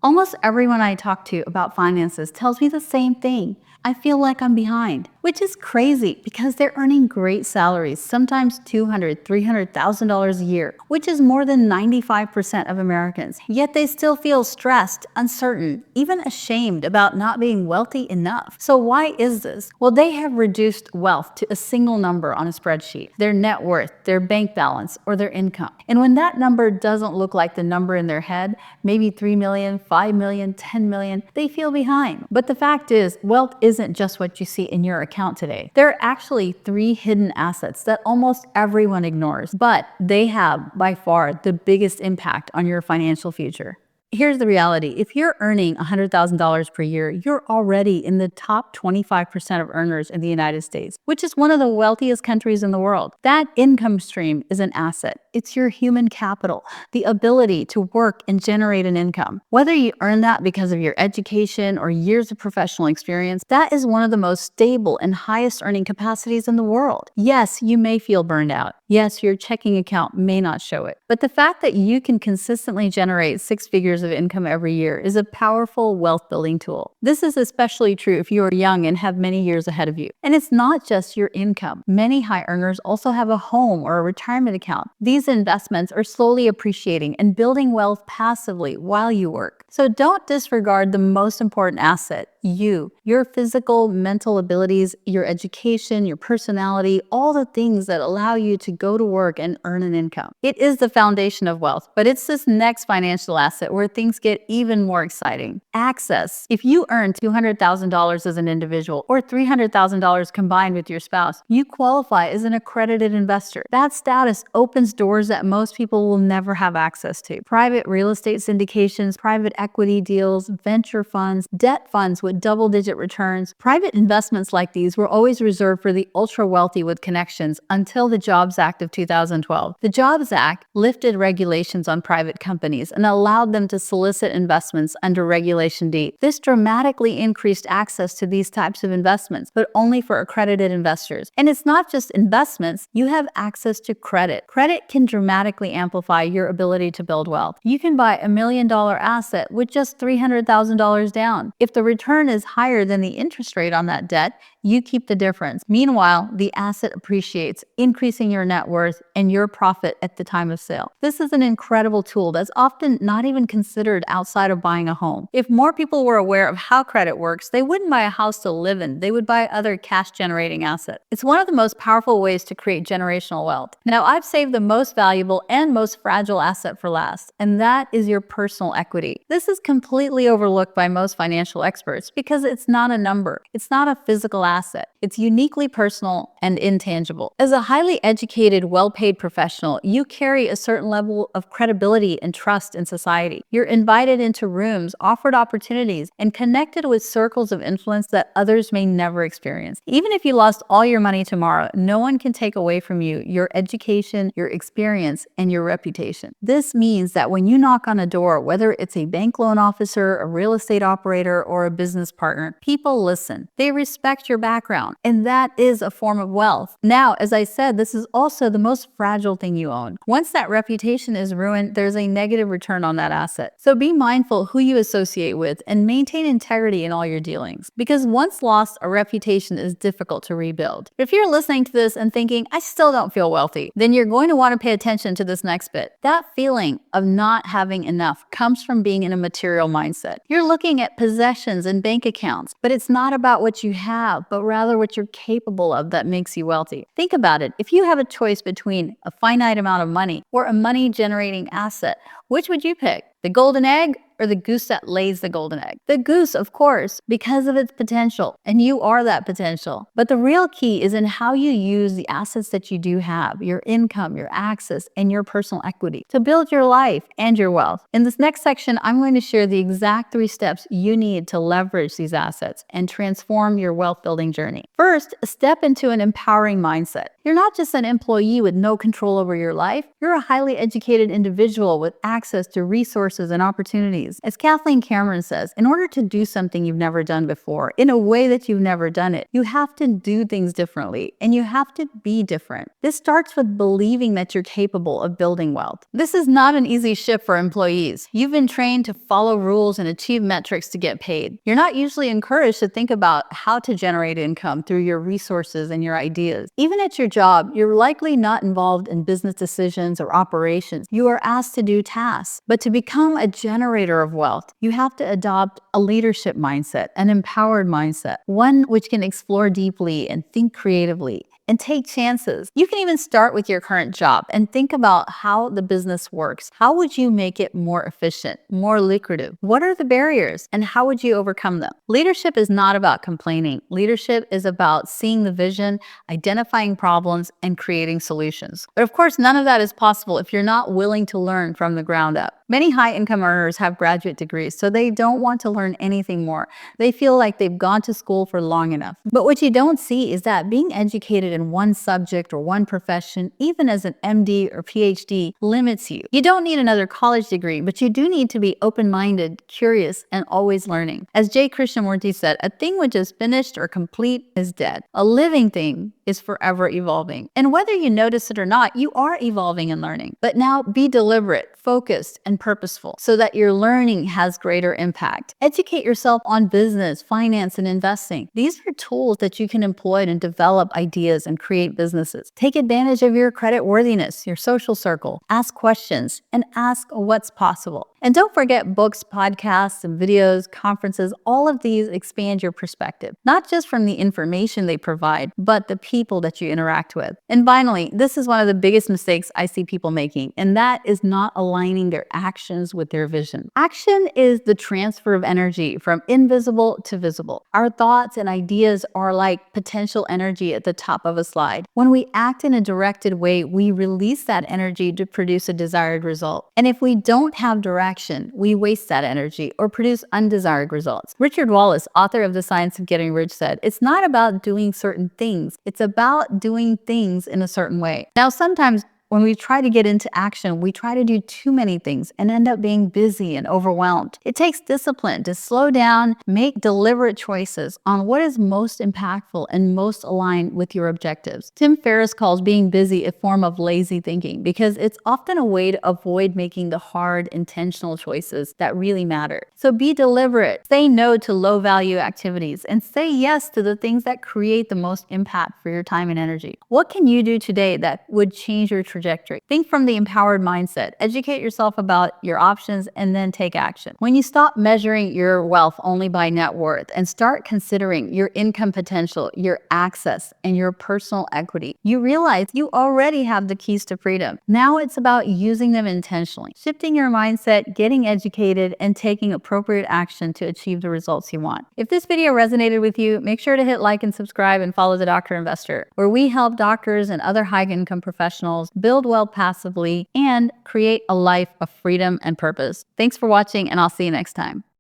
Almost everyone I talk to about finances tells me the same thing. I feel like I'm behind, which is crazy because they're earning great salaries, sometimes $200,000, $300,000 a year, which is more than 95% of Americans. Yet they still feel stressed, uncertain, even ashamed about not being wealthy enough. So why is this? Well, they have reduced wealth to a single number on a spreadsheet, their net worth, their bank balance, or their income. And when that number doesn't look like the number in their head, maybe 3 million, 5 million, 10 million, they feel behind. But the fact is, wealth isn't just what you see in your account today. There are actually 3 hidden assets that almost everyone ignores, but they have by far the biggest impact on your financial future. Here's the reality. If you're earning $100,000 per year, you're already in the top 25% of earners in the United States, which is one of the wealthiest countries in the world. That income stream is an asset. It's your human capital, the ability to work and generate an income. Whether you earn that because of your education or years of professional experience, that is one of the most stable and highest earning capacities in the world. Yes, you may feel burned out. Yes, your checking account may not show it. But the fact that you can consistently generate 6 figures of income every year is a powerful wealth building tool. This is especially true if you are young and have many years ahead of you. And it's not just your income. Many high earners also have a home or a retirement account. These investments are slowly appreciating and building wealth passively while you work. So don't disregard the most important asset, you, your physical, mental abilities, your education, your personality, all the things that allow you to go to work and earn an income. It is the foundation of wealth, but it's this next financial asset where things get even more exciting. Access. If you earn $200,000 as an individual or $300,000 combined with your spouse, you qualify as an accredited investor. That status opens doors that most people will never have access to. Private real estate syndications, private equity deals, venture funds, debt funds with double-digit returns. Private investments like these were always reserved for the ultra-wealthy with connections until the Jobs Act of 2012. The Jobs Act lifted regulations on private companies and allowed them to solicit investments under Regulation D. This dramatically increased access to these types of investments, but only for accredited investors. And it's not just investments, you have access to credit. Credit can dramatically amplify your ability to build wealth. You can buy $1 million asset with just $300,000 down. If the return is higher than the interest rate on that debt, you keep the difference. Meanwhile, the asset appreciates, increasing your net worth and your profit at the time of sale. This is an incredible tool that's often not even considered outside of buying a home. If more people were aware of how credit works, they wouldn't buy a house to live in. They would buy other cash-generating assets. It's one of the most powerful ways to create generational wealth. Now, I've saved the most valuable and most fragile asset for last, and that is your personal equity. This is completely overlooked by most financial experts because it's not a number. It's not a physical asset. It's uniquely personal and intangible. As a highly educated, well-paid professional, you carry a certain level of credibility and trust in society. You're invited into rooms, offered opportunities, and connected with circles of influence that others may never experience. Even if you lost all your money tomorrow, no one can take away from you your education, your experience, and your reputation. This means that when you knock on a door, whether it's a bank loan officer, a real estate operator, or a business partner, people listen. They respect your background, and that is a form of wealth. Now, as I said, this is also the most fragile thing you own. Once that reputation is ruined, there's a negative return on that asset. So be mindful who you associate with and maintain integrity in all your dealings, because once lost, a reputation is difficult to rebuild. If you're listening to this and thinking, I still don't feel wealthy, then you're going to want to pay attention to this next bit. That feeling of not having enough comes from being in a material mindset. You're looking at possessions and bank accounts, but it's not about what you have, but rather what you're capable of that makes you wealthy. Think about it. If you have a choice between a finite amount of money or a money-generating asset, which would you pick? The golden egg or the goose that lays the golden egg? The goose, of course, because of its potential, and you are that potential. But the real key is in how you use the assets that you do have, your income, your access, and your personal equity to build your life and your wealth. In this next section, I'm going to share the exact 3 steps you need to leverage these assets and transform your wealth building journey. First, step into an empowering mindset. You're not just an employee with no control over your life. You're a highly educated individual with access to resources and opportunities. employees. As Kathleen Cameron says, in order to do something you've never done before, in a way that you've never done it, you have to do things differently and you have to be different. This starts with believing that you're capable of building wealth. This is not an easy shift for employees. You've been trained to follow rules and achieve metrics to get paid. You're not usually encouraged to think about how to generate income through your resources and your ideas. Even at your job, you're likely not involved in business decisions or operations. You are asked to do tasks. But to become a generator of wealth, you have to adopt a leadership mindset, an empowered mindset, one which can explore deeply and think creatively and take chances. You can even start with your current job and think about how the business works. How would you make it more efficient, more lucrative? What are the barriers and how would you overcome them? Leadership is not about complaining. Leadership is about seeing the vision, identifying problems, and creating solutions. But of course, none of that is possible if you're not willing to learn from the ground up. Many high-income earners have graduate degrees, so they don't want to learn anything more. They feel like they've gone to school for long enough. But what you don't see is that being educated in one subject or one profession, even as an MD or PhD, limits you. You don't need another college degree, but you do need to be open-minded, curious, and always learning. As J. Krishnamurti said, a thing which is finished or complete is dead. A living thing is forever evolving. And whether you notice it or not, you are evolving and learning. But now be deliberate, focused, and purposeful so that your learning has greater impact. Educate yourself on business, finance, and investing. These are tools that you can employ to develop ideas and create businesses. Take advantage of your credit worthiness, your social circle. Ask questions and ask what's possible. And don't forget books, podcasts, and videos, conferences. All of these expand your perspective, not just from the information they provide, but the people that you interact with. And finally, this is one of the biggest mistakes I see people making, and that is not aligning their actions with their vision. Action is the transfer of energy from invisible to visible. Our thoughts and ideas are like potential energy at the top of a slide. When we act in a directed way, we release that energy to produce a desired result. And if we don't have direction, we waste that energy or produce undesired results. Richard Wallace, author of The Science of Getting Rich, said, "It's not about doing certain things. It's about doing things in a certain way." Now, sometimes when we try to get into action, we try to do too many things and end up being busy and overwhelmed. It takes discipline to slow down, make deliberate choices on what is most impactful and most aligned with your objectives. Tim Ferriss calls being busy a form of lazy thinking because it's often a way to avoid making the hard, intentional choices that really matter. So be deliberate, say no to low-value activities, and say yes to the things that create the most impact for your time and energy. What can you do today that would change your trajectory? Think from the empowered mindset. Educate yourself about your options and then take action. When you stop measuring your wealth only by net worth and start considering your income potential, your access, and your personal equity, you realize you already have the keys to freedom. Now it's about using them intentionally, shifting your mindset, getting educated, and taking appropriate action to achieve the results you want. If this video resonated with you, make sure to hit like and subscribe and follow The Doctor Investor, where we help doctors and other high-income professionals build wealth passively, and create a life of freedom and purpose. Thanks for watching, and I'll see you next time.